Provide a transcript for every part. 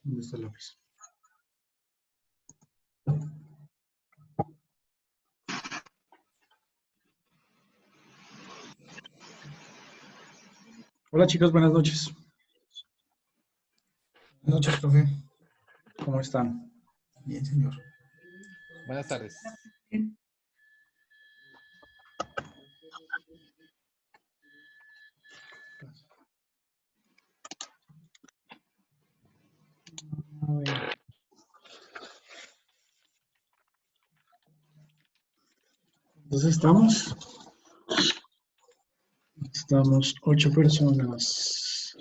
¿Dónde está el lápiz? Hola chicos, buenas noches. Buenas noches, profe. ¿Cómo están? Bien, señor. Buenas tardes. A ver. Entonces estamos 8 personas.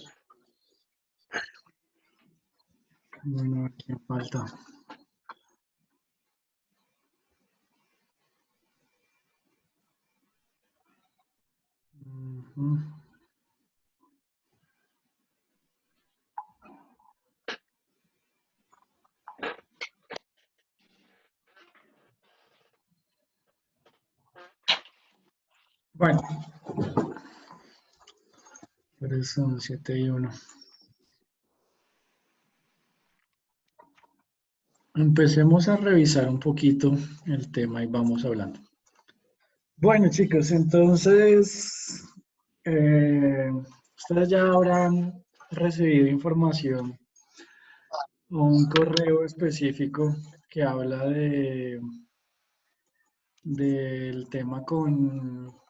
Bueno, aquí falta. Ujú. Bueno, pero son 7 y 1. Empecemos a revisar un poquito el tema y vamos hablando. Bueno, chicos, entonces, ustedes ya habrán recibido información o un correo específico que habla del tema con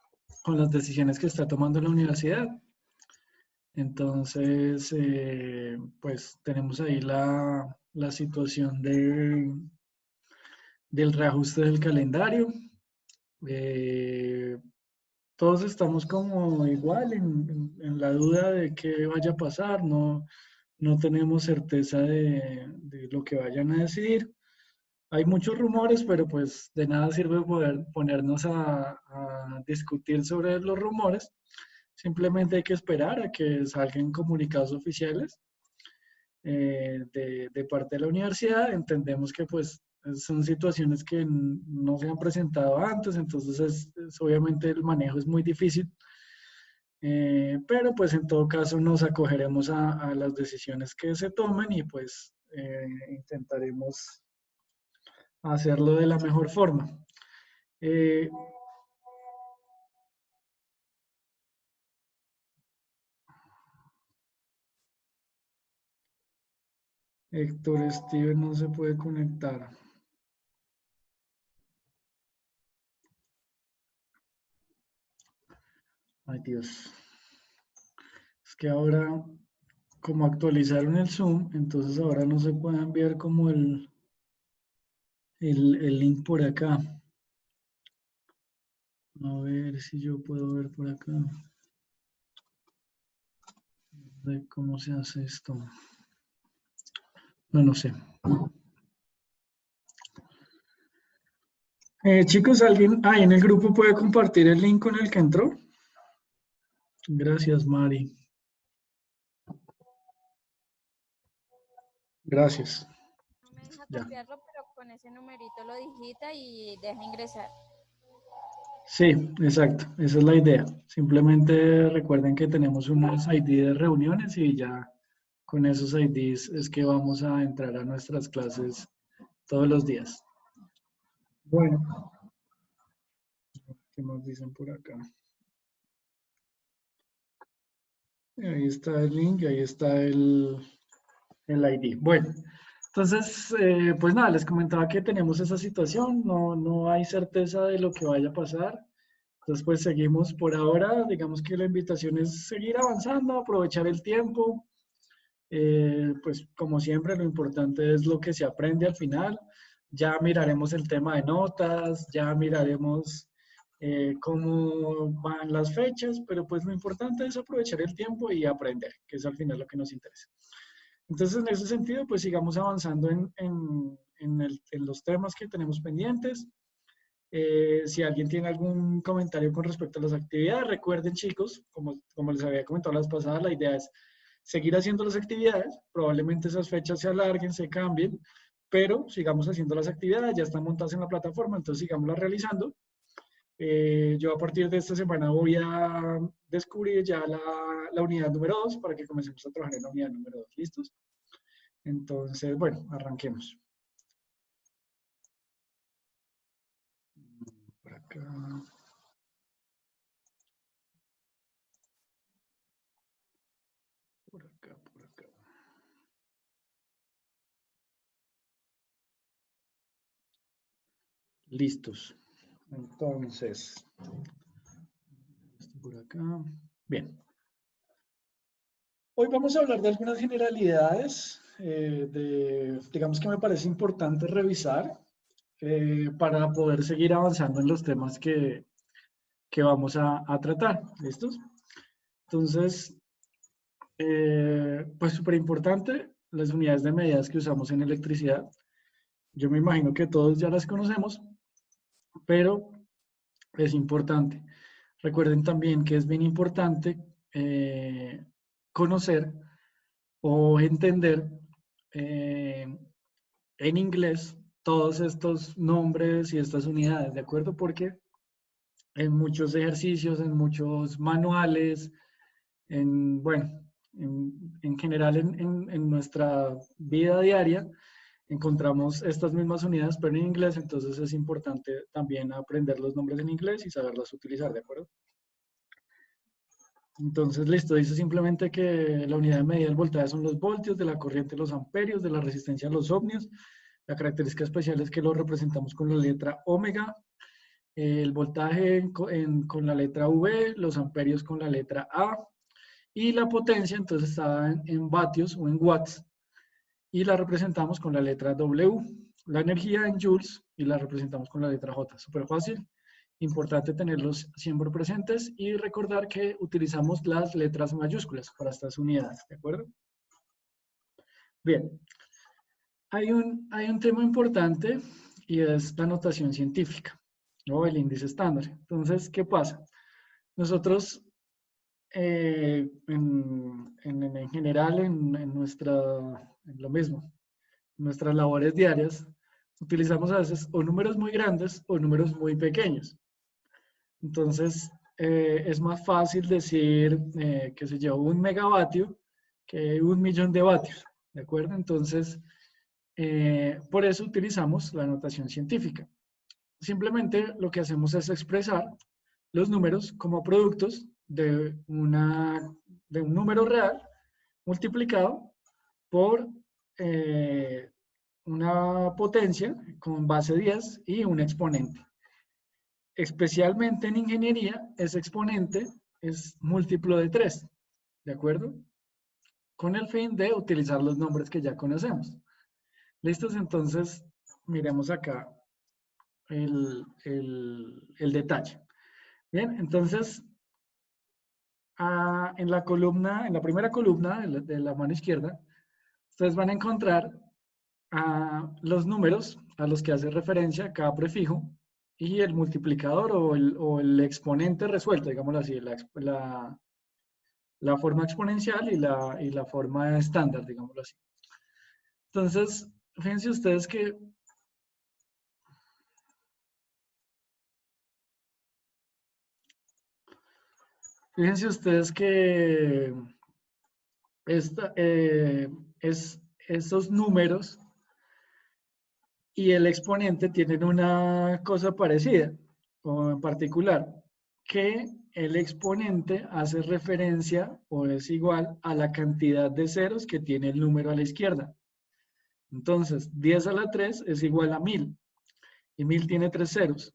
las decisiones que está tomando la universidad. Entonces, pues tenemos ahí la situación del reajuste del calendario. Eh, Todos estamos como igual en la duda de qué vaya a pasar, no tenemos certeza de lo que vayan a decidir. Hay muchos rumores, pero pues de nada sirve poder ponernos a discutir sobre los rumores. Simplemente hay que esperar a que salgan comunicados oficiales de parte de la universidad. Entendemos que pues son situaciones que no se han presentado antes, entonces obviamente el manejo es muy difícil. Pero pues en todo caso nos acogeremos a las decisiones que se tomen y pues intentaremos hacerlo de la mejor forma. Eh, Héctor Steven no se puede conectar. Ay Dios. Es que ahora, como actualizaron el Zoom, entonces ahora no se puede enviar como el link por acá. A ver si yo puedo ver por acá. De cómo se hace esto. No sé. Chicos, ¿alguien ahí en el grupo puede compartir el link con el que entró? Gracias, Mari. Gracias. No me deja Ya. copiarlo, pero con ese numerito lo digita y deja ingresar. Sí, exacto. Esa es la idea. Simplemente recuerden que tenemos unos ID de reuniones y ya con esos IDs es que vamos a entrar a nuestras clases todos los días. Bueno, ¿qué más dicen por acá? Ahí está el link, ahí está el ID. Bueno, entonces, pues nada, les comentaba que tenemos esa situación, no hay certeza de lo que vaya a pasar. Entonces, pues seguimos por ahora, digamos que la invitación es seguir avanzando, aprovechar el tiempo. Pues como siempre, lo importante es lo que se aprende al final. Ya miraremos el tema de notas, ya miraremos cómo van las fechas, pero pues lo importante es aprovechar el tiempo y aprender, que es al final lo que nos interesa. Entonces, en ese sentido, pues sigamos avanzando en los temas que tenemos pendientes. Si alguien tiene algún comentario con respecto a las actividades, recuerden chicos, como les había comentado las pasadas, la idea es seguir haciendo las actividades, probablemente esas fechas se alarguen, se cambien, pero sigamos haciendo las actividades, ya están montadas en la plataforma, entonces sigámoslas realizando. Yo a partir de esta semana voy a descubrir ya la unidad número 2 para que comencemos a trabajar en la unidad número 2. ¿Listos? Entonces, bueno, arranquemos. Por acá. Por acá, por acá. Listos. Entonces, esto por acá. Bien. Hoy vamos a hablar de algunas generalidades, digamos que me parece importante revisar para poder seguir avanzando en los temas que vamos a tratar. ¿Listos? Entonces, pues súper importante, las unidades de medidas que usamos en electricidad. Yo me imagino que todos ya las conocemos, pero es importante. Recuerden también que es bien importante conocer o entender en inglés todos estos nombres y estas unidades, ¿de acuerdo? Porque en muchos ejercicios, en muchos manuales, bueno, en general en nuestra vida diaria, encontramos estas mismas unidades, pero en inglés, entonces es importante también aprender los nombres en inglés y saberlos utilizar, ¿de acuerdo? Entonces, listo, dice simplemente que la unidad de medida del voltaje son los voltios, de la corriente los amperios, de la resistencia los ohmios. La característica especial es que lo representamos con la letra omega, el voltaje con la letra V, los amperios con la letra A, y la potencia entonces está en vatios o en watts, y la representamos con la letra W. La energía en joules y la representamos con la letra J. Súper fácil. Importante tenerlos siempre presentes y recordar que utilizamos las letras mayúsculas para estas unidades, ¿de acuerdo? Bien. Hay un tema importante y es la notación científica, o el índice estándar. Entonces, ¿qué pasa? Nosotros, en general, en lo mismo, en nuestras labores diarias, utilizamos a veces o números muy grandes o números muy pequeños. Entonces, es más fácil decir, qué sé yo, 1 megavatio que 1.000.000 de vatios, ¿de acuerdo? Entonces, por eso utilizamos la notación científica. Simplemente lo que hacemos es expresar los números como productos de un número real multiplicado por una potencia con base 10 y un exponente. Especialmente en ingeniería, ese exponente es múltiplo de 3, ¿de acuerdo? Con el fin de utilizar los nombres que ya conocemos. ¿Listos? Entonces, miremos acá el detalle. Bien, entonces, en la primera columna de la mano izquierda, ustedes van a encontrar los números a los que hace referencia cada prefijo y el multiplicador o el exponente resuelto, digámoslo así, la forma exponencial y la forma estándar, digámoslo así. Entonces, fíjense ustedes que esos números y el exponente tienen una cosa parecida, o en particular, que el exponente hace referencia o es igual a la cantidad de ceros que tiene el número a la izquierda. Entonces, 10 a la 3 es igual a 1000, y 1000 tiene 3 ceros.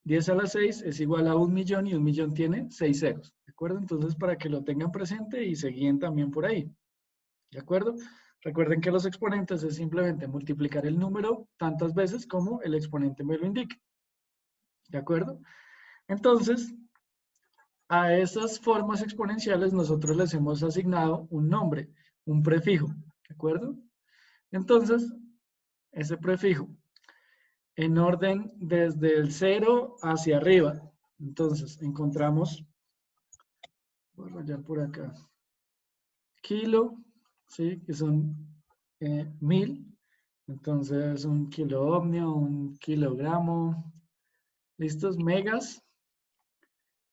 10 a la 6 es igual a 1.000.000 y 1.000.000 tiene 6 ceros. ¿De acuerdo? Entonces, para que lo tengan presente y se guíen también por ahí. ¿De acuerdo? Recuerden que los exponentes es simplemente multiplicar el número tantas veces como el exponente me lo indique. ¿De acuerdo? Entonces, a esas formas exponenciales nosotros les hemos asignado un nombre, un prefijo. ¿De acuerdo? Entonces, ese prefijo, en orden desde el 0 hacia arriba. Entonces, encontramos, voy a rayar por acá, kilo, ¿sí? Que son 1000. Entonces, un kilo ohmio, un kilogramo. ¿Listos? Megas.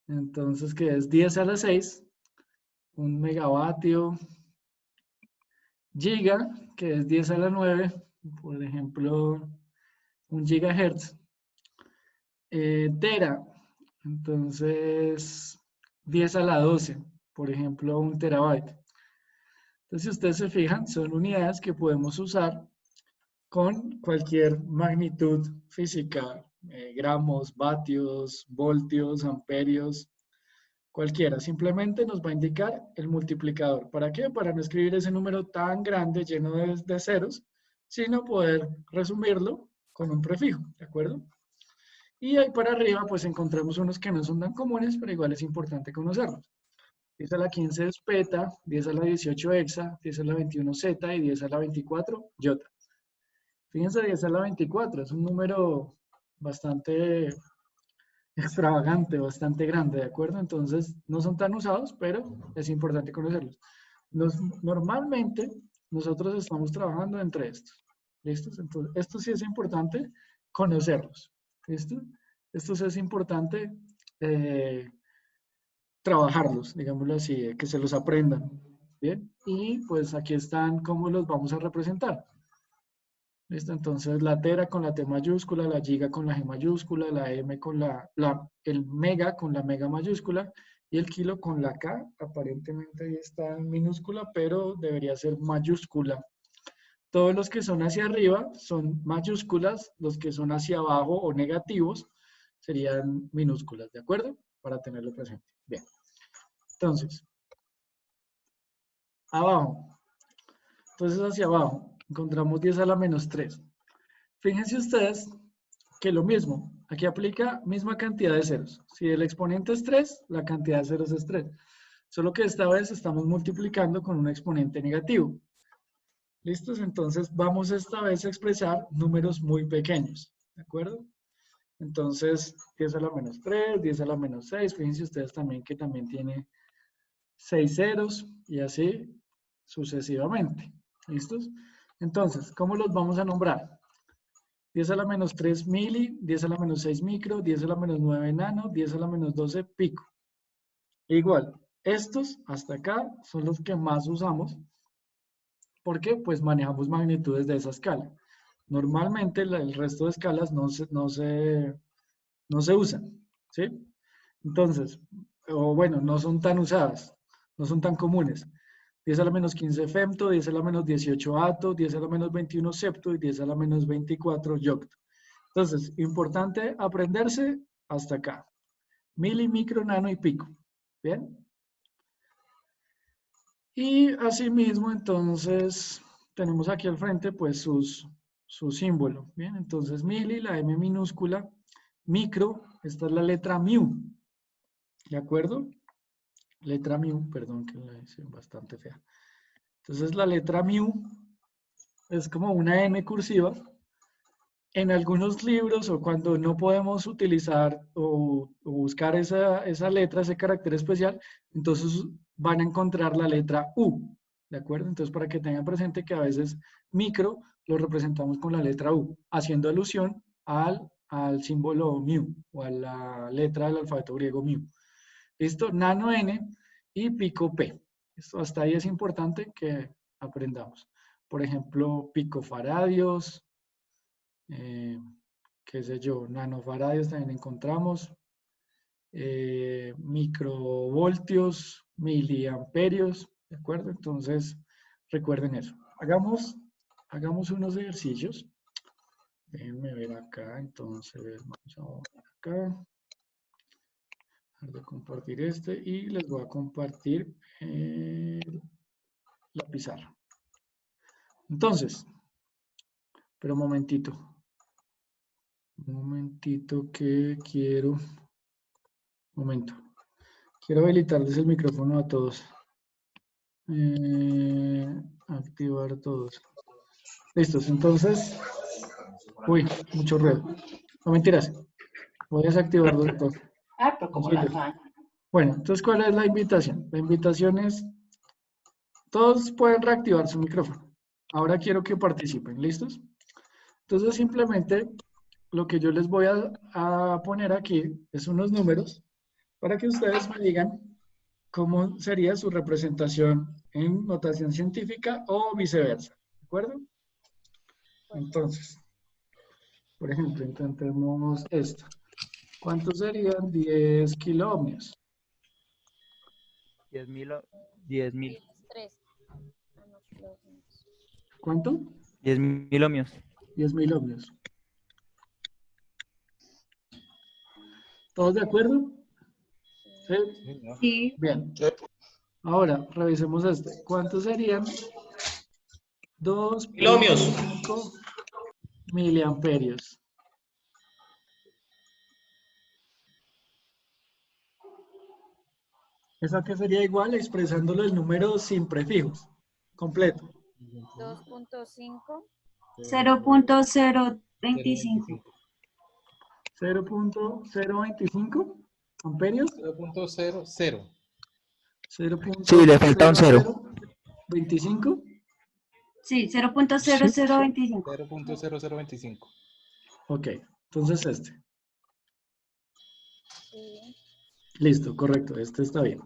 Entonces, que es 10 a la 6. Un megavatio. giga, que es 10 a la 9, por ejemplo, 1 gigahertz. Tera, entonces 10 a la 12, por ejemplo, 1 terabyte. Entonces, si ustedes se fijan, son unidades que podemos usar con cualquier magnitud física, gramos, vatios, voltios, amperios, cualquiera. Simplemente nos va a indicar el multiplicador. ¿Para qué? Para no escribir ese número tan grande, lleno de ceros, sino poder resumirlo con un prefijo, ¿de acuerdo? Y ahí para arriba, pues encontramos unos que no son tan comunes, pero igual es importante conocerlos. 10 a la 15 es peta, 10 a la 18 hexa, 10 a la 21 zeta y 10 a la 24 iota. Fíjense, 10 a la 24 es un número bastante extravagante, bastante grande, ¿de acuerdo? Entonces, no son tan usados, pero es importante conocerlos. Normalmente, nosotros estamos trabajando entre estos. ¿Listos? Entonces, esto sí es importante conocerlos. ¿Listo? Esto sí es importante trabajarlos, digámoslo así, que se los aprendan. ¿Bien? Y pues aquí están cómo los vamos a representar. ¿Listo? Entonces la tera con la T mayúscula, la giga con la G mayúscula, la M con el mega con la mega mayúscula y el kilo con la K. Aparentemente ahí está en minúscula, pero debería ser mayúscula. Todos los que son hacia arriba son mayúsculas, los que son hacia abajo o negativos serían minúsculas, ¿de acuerdo? Para tenerlo presente. Bien. Entonces, abajo. Entonces hacia abajo encontramos 10 a la menos 3. Fíjense ustedes que lo mismo, aquí aplica misma cantidad de ceros. Si el exponente es 3, la cantidad de ceros es 3. Solo que esta vez estamos multiplicando con un exponente negativo. ¿Listos? Entonces vamos esta vez a expresar números muy pequeños. ¿De acuerdo? Entonces 10 a la menos 3, 10 a la menos 6. Fíjense ustedes también que también tiene 6 ceros y así sucesivamente. ¿Listos? Entonces, ¿cómo los vamos a nombrar? 10 a la menos 3 mili, 10 a la menos 6 micro, 10 a la menos 9 nano, 10 a la menos 12 pico. Igual, estos hasta acá son los que más usamos porque pues manejamos magnitudes de esa escala. Normalmente el resto de escalas no se usan, ¿sí? Entonces, o bueno, no son tan usadas, no son tan comunes. 10 a la menos 15 femto, 10 a la menos 18 ato, 10 a la menos 21 septo y 10 a la menos 24 yocto. Entonces, importante aprenderse hasta acá. Mili, micro, nano y pico. ¿Bien? Y asimismo, entonces, tenemos aquí al frente, pues, su símbolo. Bien, entonces, mili, la M minúscula, micro, esta es la letra mu. ¿De acuerdo? Letra mu, perdón, que la hice bastante fea. Entonces, la letra mu es como una M cursiva. En algunos libros o cuando no podemos utilizar o buscar esa letra, ese carácter especial, entonces van a encontrar la letra U, ¿de acuerdo? Entonces para que tengan presente que a veces micro lo representamos con la letra U, haciendo alusión al símbolo mu o a la letra del alfabeto griego mu. ¿Listo? Nano N y pico P. Esto hasta ahí es importante que aprendamos. Por ejemplo, picofaradios, qué sé yo, nanofaradios también encontramos, microvoltios, miliamperios, ¿de acuerdo? Entonces, recuerden eso. Hagamos unos ejercicios. Déjenme ver acá, entonces, vamos a ver acá. Dejar de compartir este y les voy a compartir la pizarra. Entonces, pero un momentito que quiero, momento. Quiero habilitarles el micrófono a todos. Activar todos. Listos, entonces. Uy, mucho ruido. No mentiras. Voy a desactivarlos todos. Ah, pero como la fan. Bueno, entonces, ¿cuál es la invitación? La invitación es, todos pueden reactivar su micrófono. Ahora quiero que participen, ¿listos? Entonces, simplemente, lo que yo les voy a poner aquí es unos números para que ustedes me digan cómo sería su representación en notación científica o viceversa. ¿De acuerdo? Entonces, por ejemplo, intentemos esto. ¿Cuántos serían 10 kiloohmios? 10.000 3. Ah, no, kilómetros. ¿Cuánto? 10.000 ohmios. 10.000 ohmios. ¿Todos de acuerdo? ¿Sí? Sí, ¿no? Sí. Bien. Ahora, revisemos este. ¿Cuántos serían? 2.5 miliamperios. ¿Esa que sería igual expresándolo el número sin prefijos? Completo. 2.5. 0.025. 0.025 amperios. 0.00. 0.0025. Sí, le falta un cero. Sí, 0.0025. 0.0025. Ok, entonces este. Sí. Listo, correcto, este está bien.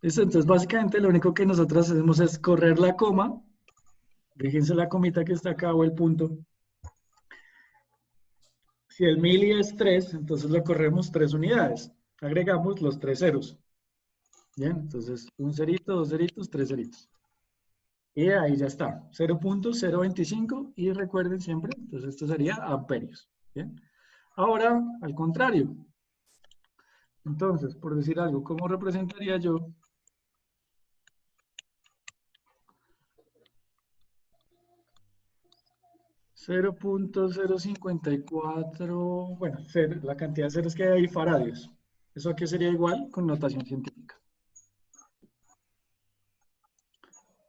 Listo, entonces básicamente lo único que nosotros hacemos es correr la coma. Fíjense la comita que está acá o el punto. Si el mili es 3, entonces lo corremos 3 unidades. Agregamos los 3 ceros. Bien, entonces un cerito, 2 ceritos, 3 ceritos. Y ahí ya está, 0.025 y recuerden siempre, entonces esto sería amperios. Bien. Ahora, al contrario. Entonces, por decir algo, ¿cómo representaría yo? .054, bueno, la cantidad de ceros que hay ahí, faradios. ¿Eso aquí sería igual con notación científica?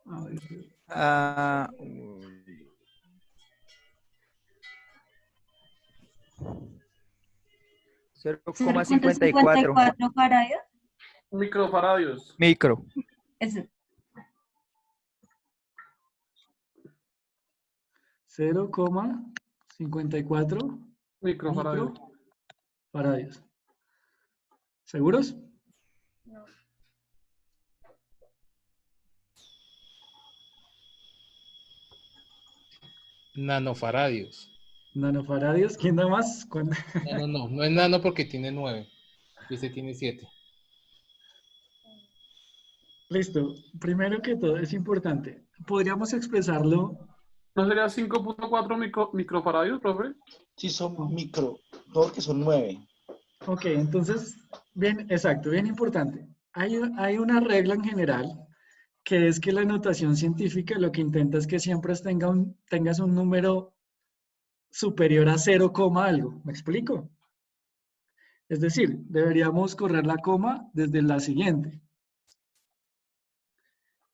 A ver, Ah, 0,54 0.54 faradios. Microfaradios. micro. Eso. 0,54 Microfaradios. microfaradios. ¿Seguros? No. Nanofaradios. Nanofaradios, ¿quién da más? ¿Cuándo? No es nano porque tiene 9. Y este tiene 7. Listo. Primero que todo, es importante. Podríamos expresarlo. ¿No sería 5.4 microfaradios, profe? Sí, son micro, todo que son 9. Ok, entonces, bien, exacto, bien importante. Hay una regla en general que es que la notación científica lo que intenta es que siempre tengas un número superior a 0, algo. ¿Me explico? Es decir, deberíamos correr la coma desde la siguiente.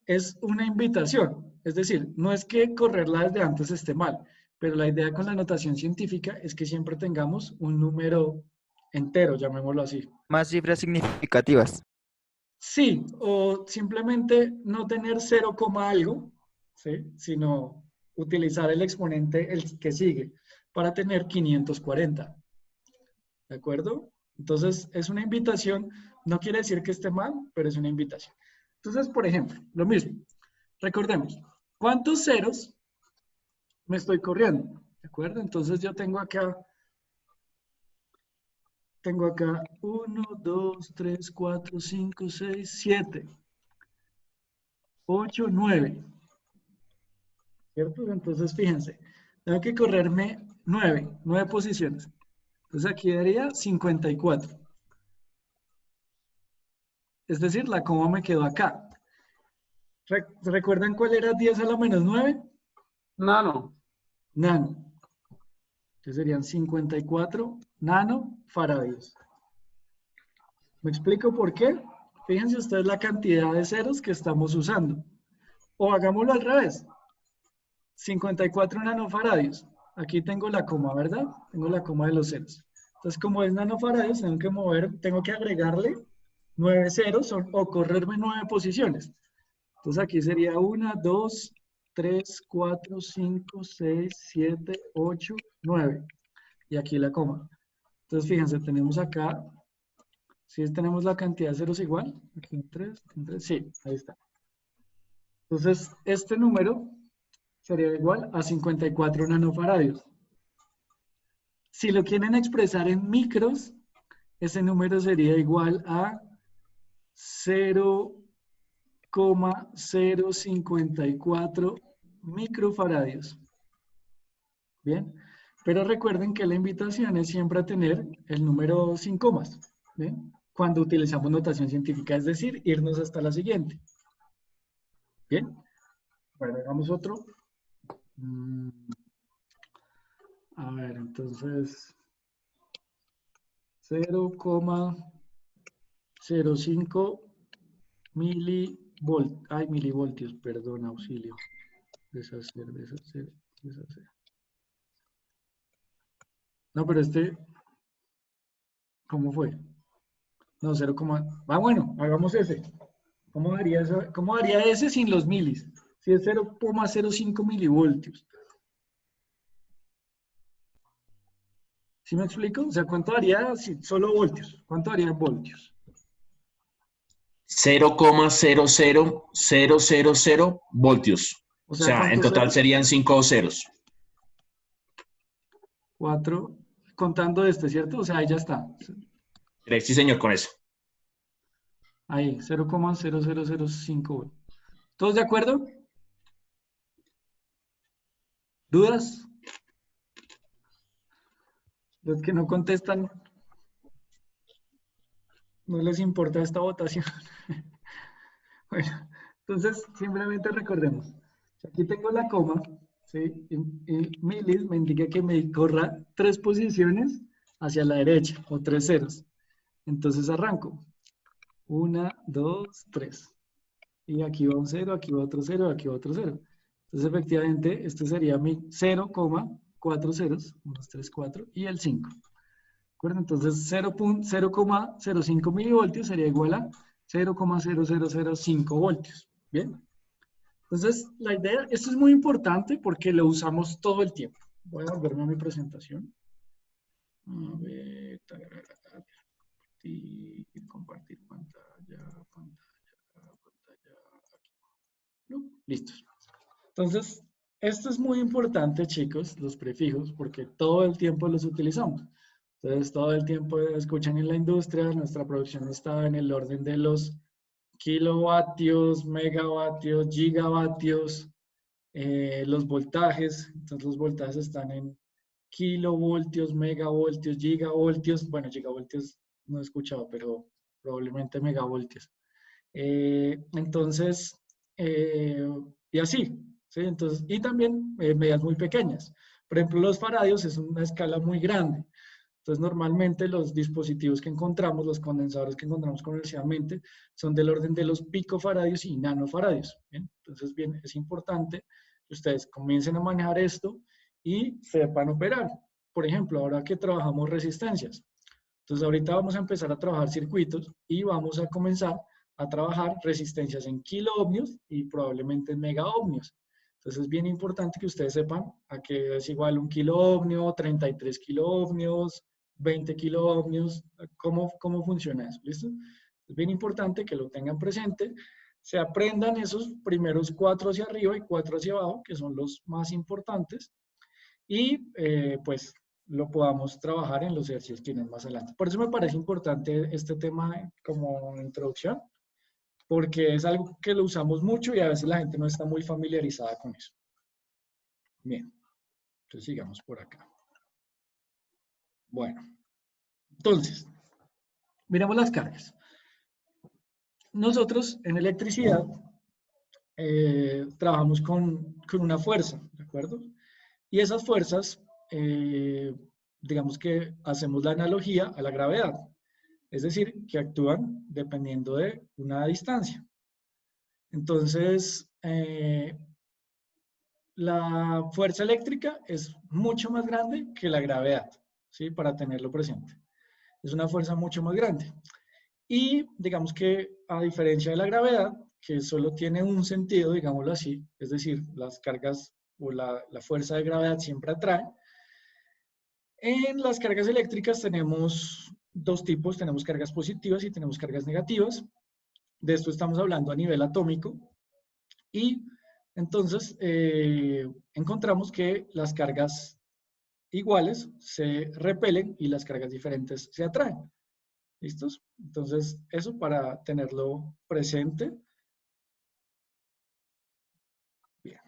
Es una invitación, es decir, no es que correrla desde antes esté mal, pero la idea con la notación científica es que siempre tengamos un número entero, llamémoslo así. Más cifras significativas. Sí, o simplemente no tener 0, algo, ¿sí? Sino utilizar el exponente el que sigue para tener 540. ¿De acuerdo? Entonces, es una invitación, no quiere decir que esté mal, pero es una invitación. Entonces, por ejemplo, lo mismo. Recordemos, ¿cuántos ceros me estoy corriendo? ¿De acuerdo? Entonces yo tengo acá 1, 2, 3, 4, 5, 6, 7, 8, 9. ¿Cierto? Entonces fíjense, tengo que correrme 9 posiciones. Entonces aquí daría 54. Es decir, la coma me quedó acá. ¿Recuerdan cuál era 10 a la menos 9? Nano. Nano. Entonces serían 54 nanofaradios. ¿Me explico por qué? Fíjense ustedes la cantidad de ceros que estamos usando. O hagámoslo al revés. 54 nanofaradios. Aquí tengo la coma, ¿verdad? Tengo la coma de los ceros. Entonces, como es nanofaradios, tengo que agregarle 9 ceros o correrme 9 posiciones. Entonces aquí sería 1, 2, 3, 4, 5, 6, 7, 8, 9. Y aquí la coma. Entonces, fíjense, tenemos acá ¿Sí tenemos la cantidad de ceros igual? Aquí en 3, sí, ahí está. Entonces, este número sería igual a 54 nanofaradios. Si lo quieren expresar en micros, ese número sería igual a 0,054 microfaradios. Bien, pero recuerden que la invitación es siempre a tener el número sin comas, ¿bien? Cuando utilizamos notación científica, es decir, irnos hasta la siguiente. Bien, bueno, hagamos otro. A ver, entonces 0,05 milivoltios, perdón, auxilio. Deshacer. No, pero ¿cómo fue? No, 0, bueno, hagamos ese. ¿Cómo daría ese sin los milis? Si es 0,05 milivoltios. ¿Sí me explico? O sea, ¿cuánto daría si solo voltios? ¿Cuánto daría en voltios? 0,00000 voltios. O sea, en ¿cuántos total ceros? serían 5 ceros. 4, contando ¿cierto? O sea, ahí ya está. Sí, señor, con eso. Ahí, 0,0005. ¿Todos de acuerdo? ¿Dudas? Los que no contestan, no les importa esta votación. Bueno, entonces simplemente recordemos. Aquí tengo la coma, ¿sí? Y milis me indica que me corra 3 posiciones hacia la derecha, o 3 ceros. Entonces arranco. 1, 2, 3. Y aquí va un 0, aquí va otro 0, aquí va otro 0. Entonces efectivamente este sería mi 0,4 ceros, 1, 2, 3, 4, y el 5. ¿De acuerdo? Entonces 0,05 milivoltios sería igual a 0,0005 voltios. ¿Bien? Entonces, la idea, esto es muy importante porque lo usamos todo el tiempo. Voy a volverme a mi presentación. A ver, compartir pantalla, aquí. Listos. Entonces, esto es muy importante, chicos, los prefijos, porque todo el tiempo los utilizamos. Entonces, todo el tiempo escuchan en la industria, nuestra producción está en el orden de los kilovatios, megavatios, gigavatios, los voltajes. Entonces, los voltajes están en kilovoltios, megavoltios, gigavoltios. Bueno, gigavoltios no he escuchado, pero probablemente megavoltios. Entonces, y así, ¿sí? Entonces, y también medidas muy pequeñas. Por ejemplo, los faradios es una escala muy grande. Entonces, normalmente los dispositivos que encontramos, los condensadores que encontramos comercialmente, son del orden de los picofaradios y nanofaradios. ¿Bien? Entonces, bien, es importante que ustedes comiencen a manejar esto y sepan operar. Por ejemplo, ahora que trabajamos resistencias. Entonces, ahorita vamos a empezar a trabajar circuitos y vamos a comenzar a trabajar resistencias en kiloohmios y probablemente en megaohmios. Entonces es bien importante que ustedes sepan a qué es igual un kiloohmio, 33 kiloohmios, 20 kiloohmios, cómo funciona eso, ¿listo? Es bien importante que lo tengan presente, se aprendan esos primeros 4 hacia arriba y 4 hacia abajo, que son los más importantes, y pues lo podamos trabajar en los ejercicios que vienen más adelante. Por eso me parece importante este tema como introducción, porque es algo que lo usamos mucho y a veces la gente no está muy familiarizada con eso. Bien, entonces sigamos por acá. Bueno, entonces, miremos las cargas. Nosotros en electricidad trabajamos con una fuerza, ¿de acuerdo? Y esas fuerzas, digamos que hacemos la analogía a la gravedad. Es decir, que actúan dependiendo de una distancia. Entonces, la fuerza eléctrica es mucho más grande que la gravedad, ¿sí? Para tenerlo presente. Es una fuerza mucho más grande. Y digamos que a diferencia de la gravedad, que solo tiene un sentido, digámoslo así, es decir, las cargas o la fuerza de gravedad siempre atrae, en las cargas eléctricas tenemos dos tipos, tenemos cargas positivas y tenemos cargas negativas. De esto estamos hablando a nivel atómico. Y entonces encontramos que las cargas iguales se repelen y las cargas diferentes se atraen. ¿Listos? Entonces, eso para tenerlo presente. Bien.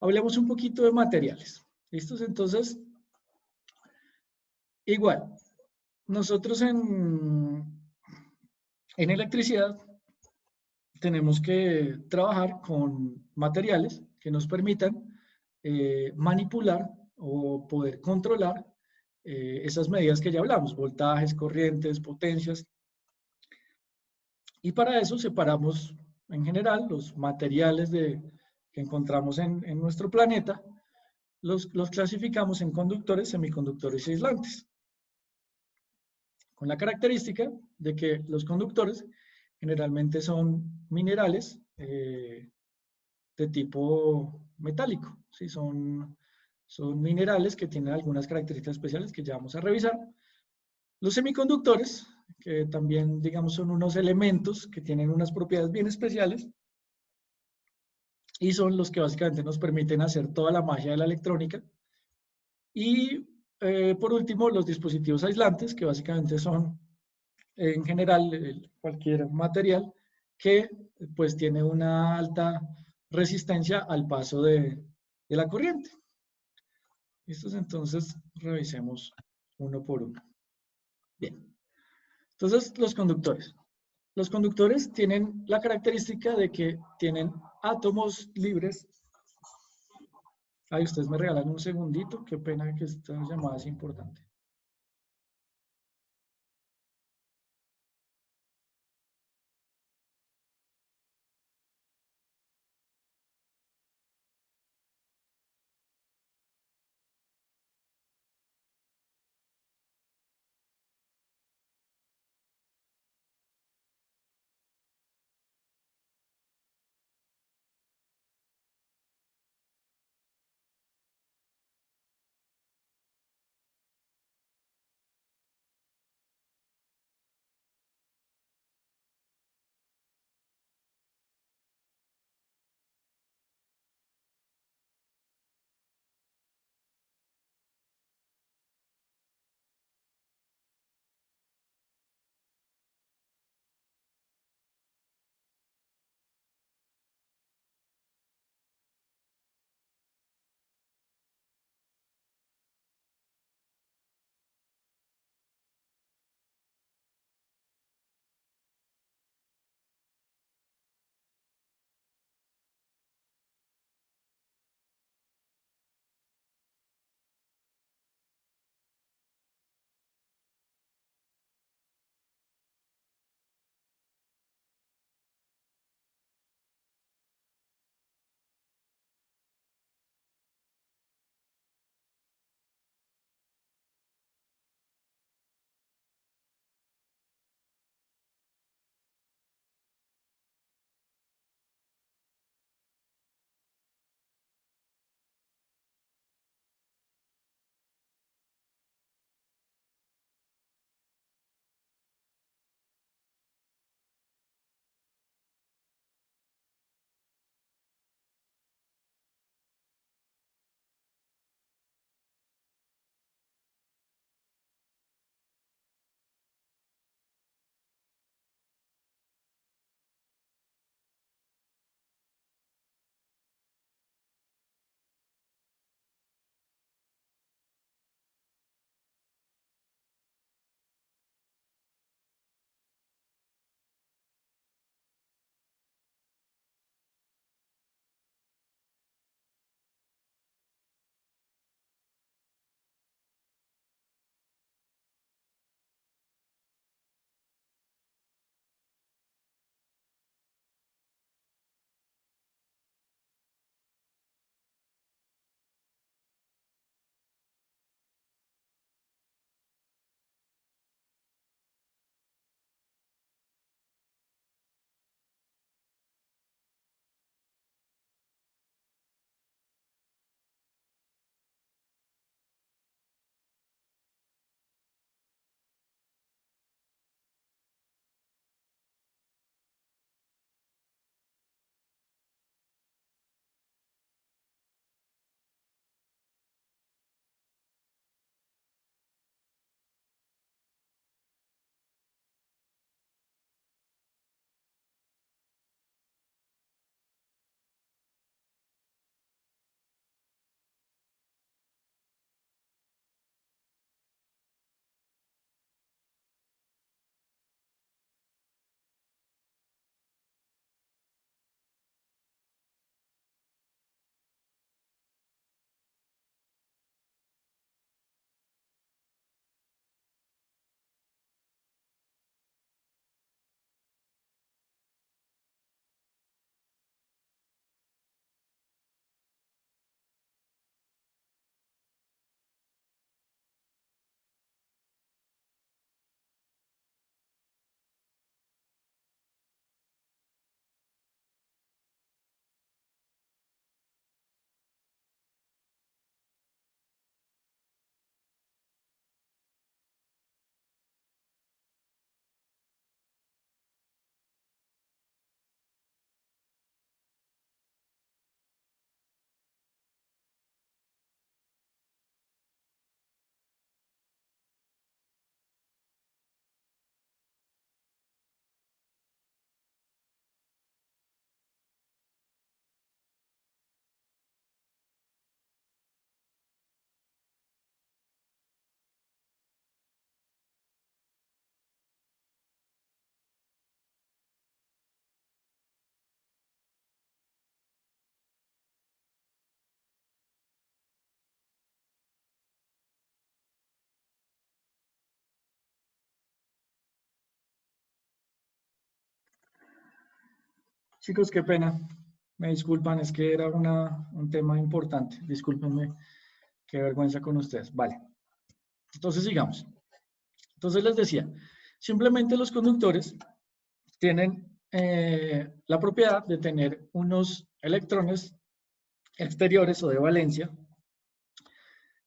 Hablemos un poquito de materiales. ¿Listos? Entonces, igual, nosotros en electricidad tenemos que trabajar con materiales que nos permitan manipular o poder controlar esas medidas que ya hablamos, voltajes, corrientes, potencias. Y para eso separamos en general los materiales que encontramos en nuestro planeta, los clasificamos en conductores, semiconductores y aislantes. Con la característica de que los conductores generalmente son minerales de tipo metálico, ¿sí? Son minerales que tienen algunas características especiales que ya vamos a revisar. Los semiconductores, que también, digamos, son unos elementos que tienen unas propiedades bien especiales y son los que básicamente nos permiten hacer toda la magia de la electrónica. Y por último, los dispositivos aislantes, que básicamente son, en general, cualquier material que pues tiene una alta resistencia al paso de la corriente. ¿Listos? Entonces, revisemos uno por uno. Bien. Entonces, los conductores. Los conductores tienen la característica de que tienen átomos libres. Ay, ustedes me regalan un segundito. Qué pena que esta llamada es importante. Chicos, qué pena. Me disculpan, es que era un tema importante. Discúlpenme, qué vergüenza con ustedes. Vale. Entonces, sigamos. Entonces les decía, simplemente los conductores tienen la propiedad de tener unos electrones exteriores o de valencia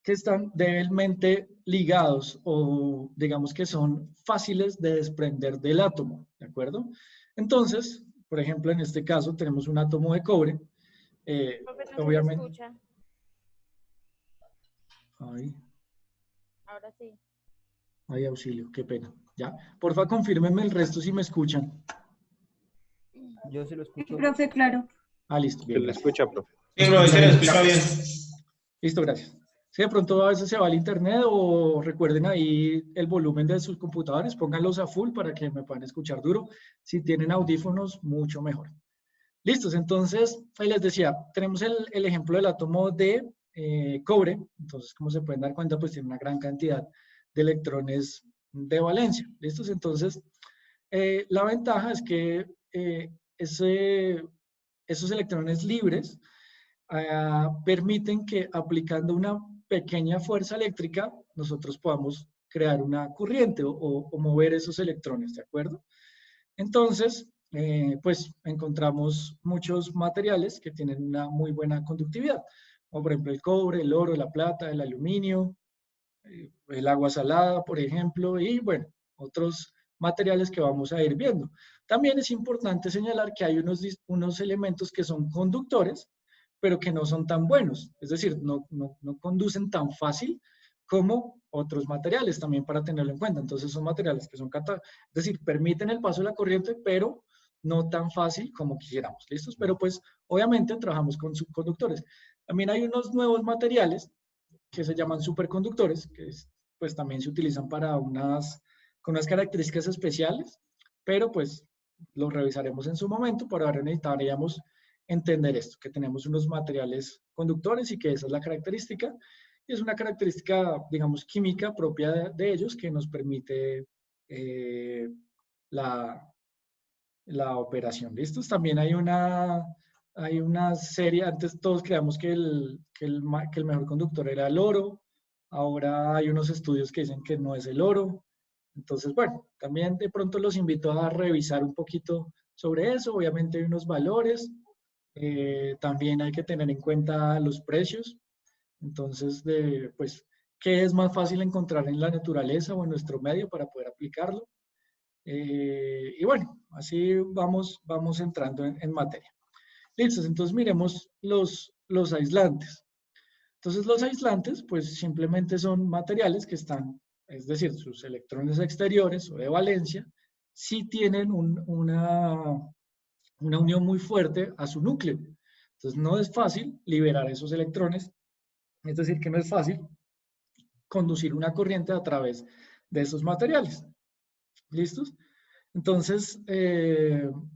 que están débilmente ligados o digamos que son fáciles de desprender del átomo, ¿de acuerdo? Entonces, por ejemplo, en este caso tenemos un átomo de cobre. Profe, no se le Obviamente. escucha. Ay, Ahora sí. ay, auxilio, qué pena. Ya, porfa, confírmenme el resto si me escuchan. Yo sí lo Sí, escucho. profe, claro. Ah, listo, bien, Se le gracias. escucha, profe. Sí, profe, se le escucha bien. Listo, gracias. Si de pronto a veces se va el internet o recuerden ahí el volumen de sus computadores, pónganlos a full para que me puedan escuchar duro. Si tienen audífonos, mucho mejor. Listos, entonces, ahí les decía, tenemos el ejemplo del átomo de cobre. Entonces, como se pueden dar cuenta, pues tiene una gran cantidad de electrones de valencia. ¿Listos? Entonces, la ventaja es que esos electrones libres permiten que aplicando una pequeña fuerza eléctrica nosotros podamos crear una corriente o mover esos electrones, ¿de acuerdo? Entonces, pues encontramos muchos materiales que tienen una muy buena conductividad, como por ejemplo el cobre, el oro, la plata, el aluminio, el agua salada, por ejemplo, y bueno, otros materiales que vamos a ir viendo. También es importante señalar que hay unos elementos que son conductores, pero que no son tan buenos, es decir, no conducen tan fácil como otros materiales, también para tenerlo en cuenta. Entonces son materiales que son, es decir, permiten el paso de la corriente, pero no tan fácil como quisiéramos, ¿listos? Pero pues obviamente trabajamos con subconductores. También hay unos nuevos materiales que se llaman superconductores, que pues también se utilizan para con unas características especiales, pero pues lo revisaremos en su momento, por ahora necesitaríamos entender esto, que tenemos unos materiales conductores y que esa es la característica, y es una característica, digamos, química propia de ellos que nos permite la operación. ¿Listos? También hay una serie, antes todos creíamos que el mejor conductor era el oro, ahora hay unos estudios que dicen que no es el oro. Entonces, bueno, también de pronto los invito a revisar un poquito sobre eso. Obviamente hay unos valores, también hay que tener en cuenta los precios. Entonces, pues, ¿qué es más fácil encontrar en la naturaleza o en nuestro medio para poder aplicarlo? Y bueno, así vamos entrando en materia. Listo, entonces miremos los aislantes. Entonces los aislantes, pues simplemente son materiales que están, es decir, sus electrones exteriores o de valencia, sí tienen una unión muy fuerte a su núcleo. Entonces no es fácil liberar esos electrones, es decir, que no es fácil conducir una corriente a través de esos materiales. ¿Listos? Entonces,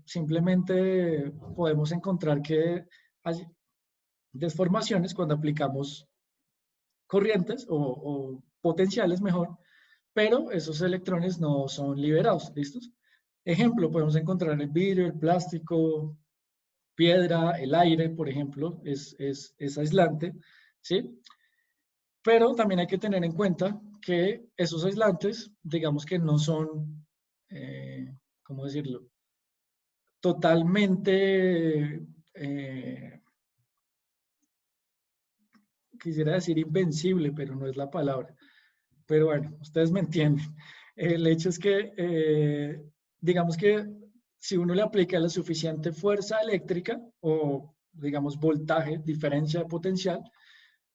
simplemente podemos encontrar que hay deformaciones cuando aplicamos corrientes o potenciales mejor, pero esos electrones no son liberados. ¿Listos? Ejemplo, podemos encontrar el vidrio, el plástico, piedra, el aire, por ejemplo, es aislante, ¿sí? Pero también hay que tener en cuenta que esos aislantes, digamos que no son, ¿cómo decirlo? Totalmente, quisiera decir invencible, pero no es la palabra. Pero bueno, ustedes me entienden. El hecho es que, digamos que si uno le aplica la suficiente fuerza eléctrica o, digamos, voltaje, diferencia de potencial,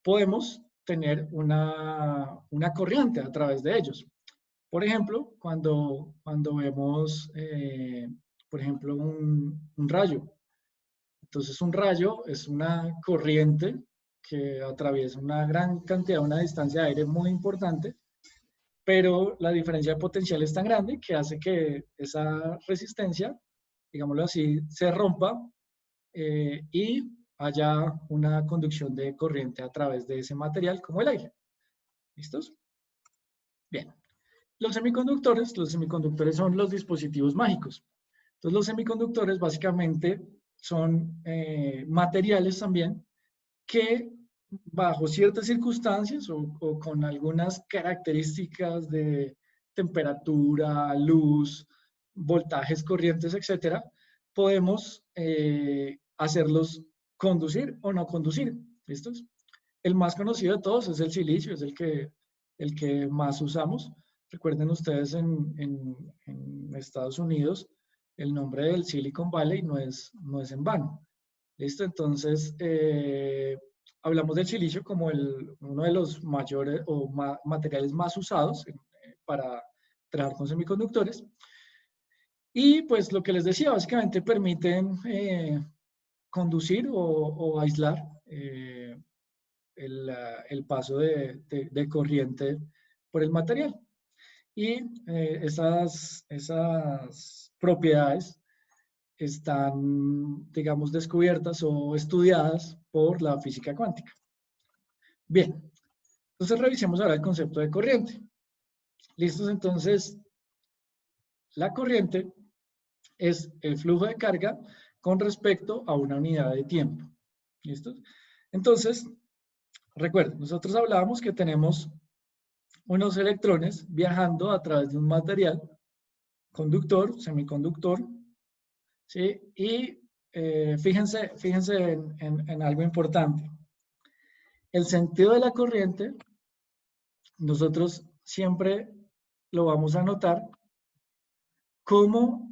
podemos tener una corriente a través de ellos. Por ejemplo, cuando vemos, por ejemplo, un rayo. Entonces, un rayo es una corriente que atraviesa una gran cantidad, una distancia de aire muy importante, pero la diferencia de potencial es tan grande que hace que esa resistencia, digámoslo así, se rompa y haya una conducción de corriente a través de ese material como el aire. ¿Listos? Bien. Los semiconductores son los dispositivos mágicos. Entonces, los semiconductores básicamente son materiales también que bajo ciertas circunstancias o con algunas características de temperatura, luz, voltajes, corrientes, etcétera, podemos hacerlos conducir o no conducir. ¿Listos? El más conocido de todos es el silicio, es el que más usamos. Recuerden ustedes en Estados Unidos, el nombre del Silicon Valley no es en vano. ¿Listo? Entonces, hablamos del silicio como uno de los mayores o materiales más usados para trabajar con semiconductores. Y pues lo que les decía, básicamente permiten conducir o aislar el paso de corriente por el material. Y esas propiedades están, digamos, descubiertas o estudiadas por la física cuántica. Bien, entonces revisemos ahora el concepto de corriente. ¿Listos? Entonces, la corriente es el flujo de carga con respecto a una unidad de tiempo. ¿Listos? Entonces, recuerden, nosotros hablábamos que tenemos unos electrones viajando a través de un material conductor, semiconductor, ¿sí? Y fíjense en algo importante. El sentido de la corriente, nosotros siempre lo vamos a notar como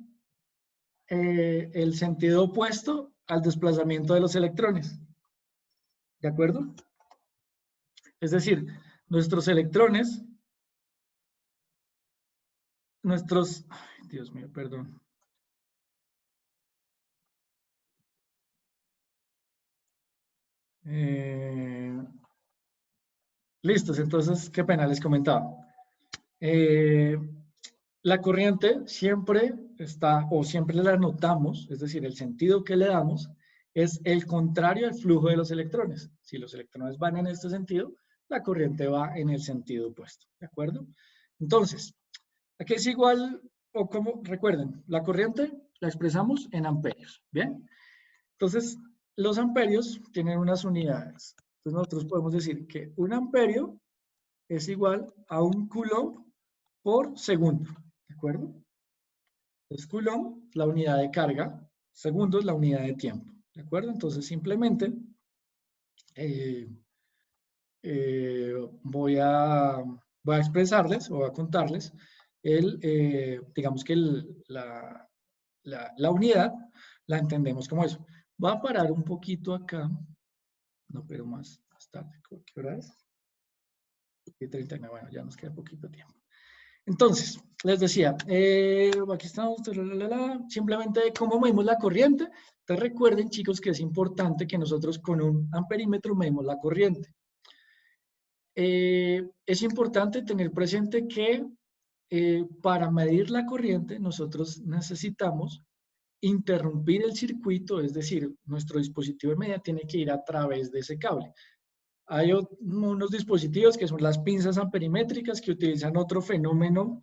el sentido opuesto al desplazamiento de los electrones. ¿De acuerdo? Es decir, nuestros electrones, ay, Dios mío, perdón. Listos, entonces, qué pena, les comentaba. La corriente siempre está, o siempre la notamos, es decir, el sentido que le damos es el contrario al flujo de los electrones. Si los electrones van en este sentido, la corriente va en el sentido opuesto, ¿de acuerdo? Entonces, aquí es igual, o como, recuerden, la corriente la expresamos en amperios, ¿bien? Entonces, los amperios tienen unas unidades. Entonces, nosotros podemos decir que un amperio es igual a un coulomb por segundo, ¿de acuerdo? Entonces, coulomb es la unidad de carga, segundo es la unidad de tiempo, ¿de acuerdo? Entonces, simplemente voy a expresarles o a contarles digamos que la unidad la entendemos como eso. Voy a parar un poquito acá, no, pero más tarde, ¿qué hora es? 39, bueno, ya nos queda poquito tiempo. Entonces, les decía, aquí estamos, simplemente cómo medimos la corriente. Entonces recuerden, chicos, que es importante que nosotros con un amperímetro medimos la corriente. Es importante tener presente que para medir la corriente nosotros necesitamos interrumpir el circuito, es decir, nuestro dispositivo de medida tiene que ir a través de ese cable. Hay unos dispositivos que son las pinzas amperimétricas que utilizan otro fenómeno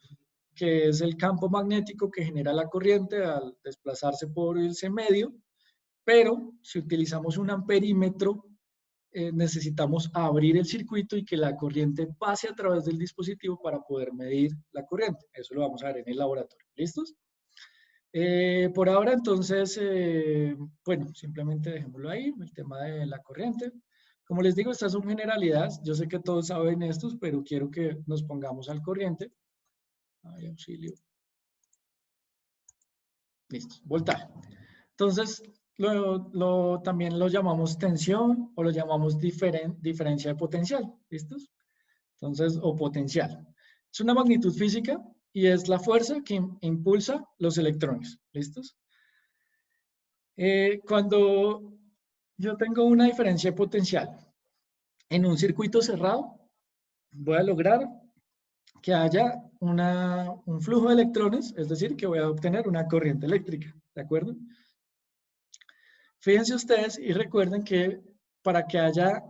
que es el campo magnético que genera la corriente al desplazarse por ese medio, pero si utilizamos un amperímetro necesitamos abrir el circuito y que la corriente pase a través del dispositivo para poder medir la corriente. Eso lo vamos a ver en el laboratorio. ¿Listos? Por ahora, entonces, bueno, simplemente dejémoslo ahí, el tema de la corriente. Como les digo, estas son generalidades. Yo sé que todos saben estos, pero quiero que nos pongamos al corriente. Ay, auxilio. Listo, voltaje. Entonces, también lo llamamos tensión o lo llamamos diferencia de potencial. ¿Listos? Entonces, o potencial. Es una magnitud física y es la fuerza que impulsa los electrones. ¿Listos? Cuando yo tengo una diferencia de potencial en un circuito cerrado, voy a lograr que haya un flujo de electrones, es decir, que voy a obtener una corriente eléctrica. ¿De acuerdo? Fíjense ustedes y recuerden que para que haya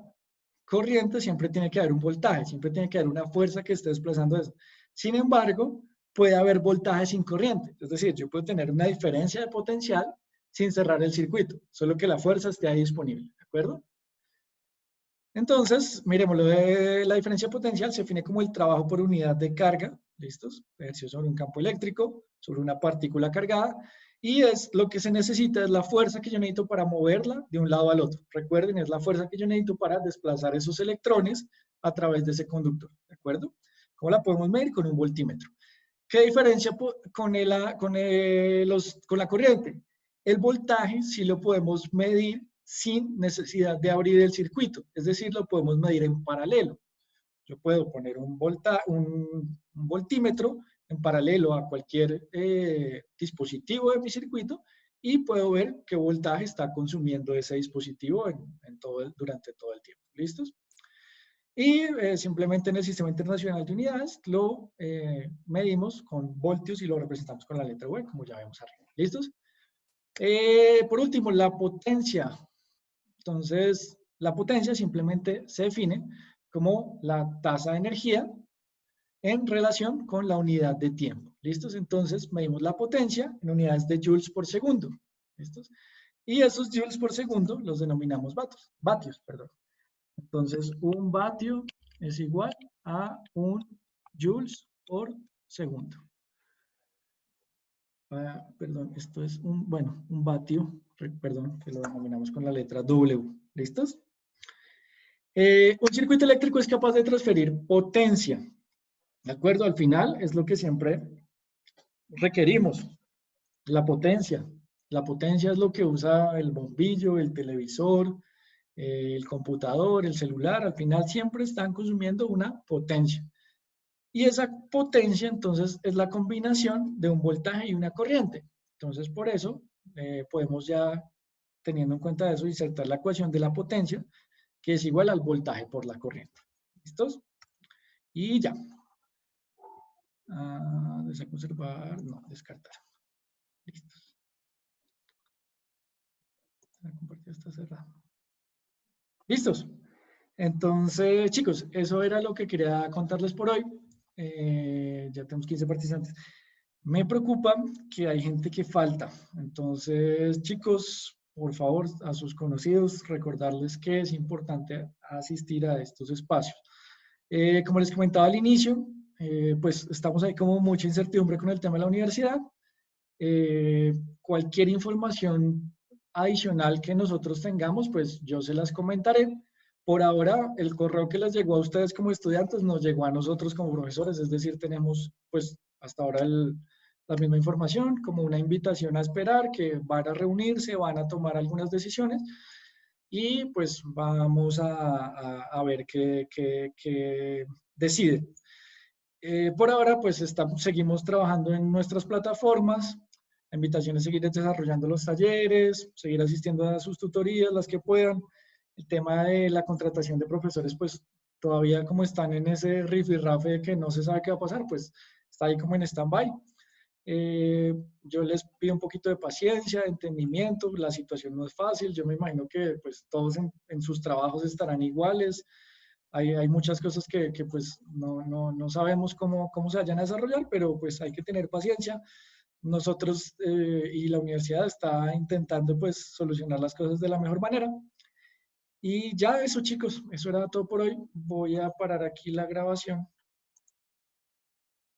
corriente siempre tiene que haber un voltaje, siempre tiene que haber una fuerza que esté desplazando eso. Sin embargo, puede haber voltaje sin corriente. Es decir, yo puedo tener una diferencia de potencial sin cerrar el circuito, solo que la fuerza esté ahí disponible, ¿de acuerdo? Entonces, miremos, la diferencia potencial se define como el trabajo por unidad de carga, ¿listos? Ejercicio sobre un campo eléctrico, sobre una partícula cargada, y es lo que se necesita, es la fuerza que yo necesito para moverla de un lado al otro. Recuerden, es la fuerza que yo necesito para desplazar esos electrones a través de ese conductor, ¿de acuerdo? ¿Cómo la podemos medir? Con un voltímetro. ¿Qué diferencia con la corriente? El voltaje sí lo podemos medir sin necesidad de abrir el circuito, es decir, lo podemos medir en paralelo. Yo puedo poner un voltímetro en paralelo a cualquier dispositivo de mi circuito y puedo ver qué voltaje está consumiendo ese dispositivo durante todo el tiempo. ¿Listos? Y simplemente en el Sistema Internacional de Unidades lo medimos con voltios y lo representamos con la letra V, como ya vemos arriba. ¿Listos? Por último, la potencia. Entonces, la potencia simplemente se define como la tasa de energía en relación con la unidad de tiempo. ¿Listos? Entonces, medimos la potencia en unidades de joules por segundo. ¿Listos? Y esos joules por segundo los denominamos vatios. Entonces, un vatio es igual a un joules por segundo. Perdón, esto es un vatio, perdón, que lo denominamos con la letra W. ¿Listos? Un circuito eléctrico es capaz de transferir potencia. ¿De acuerdo? Al final es lo que siempre requerimos, la potencia. La potencia es lo que usa el bombillo, el televisor, el computador, el celular. Al final siempre están consumiendo una potencia. Y esa potencia, entonces, es la combinación de un voltaje y una corriente. Entonces, por eso, podemos ya, teniendo en cuenta eso, insertar la ecuación de la potencia, que es igual al voltaje por la corriente. ¿Listos? Y ya. Desea conservar, no, descartar. Listos. La compartida está cerrada. ¿Listos? Entonces, chicos, eso era lo que quería contarles por hoy. Ya tenemos 15 participantes. Me preocupa que hay gente que falta. Entonces, chicos, por favor, a sus conocidos, recordarles que es importante asistir a estos espacios. Como les comentaba al inicio, pues estamos ahí como mucha incertidumbre con el tema de la universidad. Cualquier información adicional que nosotros tengamos, pues yo se las comentaré. Por ahora, el correo que les llegó a ustedes como estudiantes nos llegó a nosotros como profesores, es decir, tenemos pues hasta ahora la misma información, como una invitación a esperar, que van a reunirse, van a tomar algunas decisiones y pues vamos a ver qué deciden. Por ahora, pues seguimos trabajando en nuestras plataformas. La invitación es seguir desarrollando los talleres, seguir asistiendo a sus tutorías, las que puedan. El tema de la contratación de profesores, pues todavía como están en ese rifirrafe de que no se sabe qué va a pasar, pues está ahí como en stand-by. Yo les pido un poquito de paciencia, de entendimiento, la situación no es fácil, yo me imagino que pues todos en sus trabajos estarán iguales. Hay muchas cosas que pues no sabemos cómo se vayan a desarrollar, pero pues hay que tener paciencia. Nosotros y la universidad está intentando pues solucionar las cosas de la mejor manera. Y ya eso, chicos, eso era todo por hoy. Voy a parar aquí la grabación.